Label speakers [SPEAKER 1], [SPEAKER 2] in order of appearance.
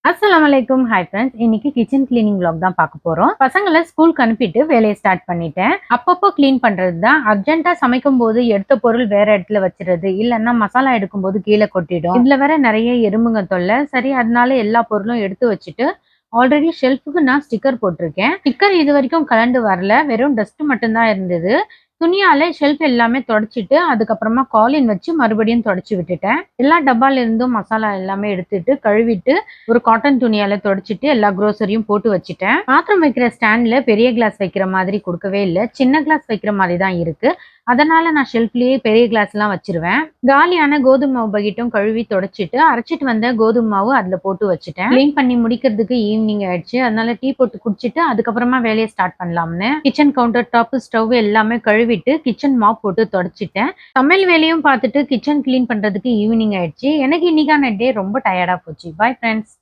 [SPEAKER 1] அஸ்ஸலாமலைக்கும். Hi friends. இன்னைக்கு kitchen cleaning vlog தான் பார்க்க போறோம். பசங்கள ஸ்கூலுக்கு அனுப்பிட்டு வேலையை ஸ்டார்ட் பண்ணிட்டேன். அப்பப்போ கிளீன் பண்றது தான். அர்ஜென்ட்டா சமைக்கும் போது எடுத்த பொருள் வேற இடத்துல வச்சிருது. இல்லன்னா மசாலா எடுக்கும்போது கீழே கொட்டிடும். இதுல வேற நிறைய எறும்புங்க தொல்லை. சரி, அதனால எல்லா பொருளும் எடுத்து வச்சுட்டு ஆல்ரெடி ஷெல்ஃபுக்கு நான் ஸ்டிக்கர் போட்டிருக்கேன். ஸ்டிக்கர் இது வரைக்கும் கலண்டு வரல. வெறும் டஸ்ட் மட்டும்தான் இருந்தது. துணியால ஷெல்ஃப் எல்லாமே தொடச்சிட்டு அதுக்கப்புறமா காலின் வச்சு மறுபடியும் தொடச்சி விட்டுட்டேன். எல்லா டப்பால இருந்தும் மசாலா எல்லாமே எடுத்துட்டு கழுவிட்டு ஒரு காட்டன் துணியால தொடச்சிட்டு எல்லா குரோசரியும் போட்டு வச்சுட்டேன். பாத்திரம் வைக்கிற ஸ்டாண்ட்ல பெரிய கிளாஸ் வைக்கிற மாதிரி கொடுக்கவே இல்லை. சின்ன கிளாஸ் வைக்கிற மாதிரி தான் இருக்கு. அதனால நான் ஷெல்ஃப்லயே பெரிய கிளாஸ் எல்லாம் வச்சிருவேன். காலியான கோதுமை மாவு பக்கெட்டும் கழுவி தொடச்சிட்டு அரைச்சிட்டு வந்த கோதுமை மாவு அதுல போட்டு வச்சுட்டேன். கிளீன் பண்ணி முடிக்கிறதுக்கு ஈவினிங் ஆயிடுச்சு. அதனால டீ போட்டு குடிச்சிட்டு அதுக்கப்புறமா வேலையை ஸ்டார்ட் பண்ணலாம்னு கிச்சன் கவுண்டர் டாப் ஸ்டவ் எல்லாமே கழுவிட்டு கிச்சன் மாப் போட்டு தொடச்சிட்டேன். சமையல் வேலையும் பார்த்துட்டு கிச்சன் கிளீன் பண்றதுக்கு ஈவினிங் ஆயிடுச்சு. எனக்கு இன்னைக்கான டே ரொம்ப டயர்டா போச்சு. Bye friends.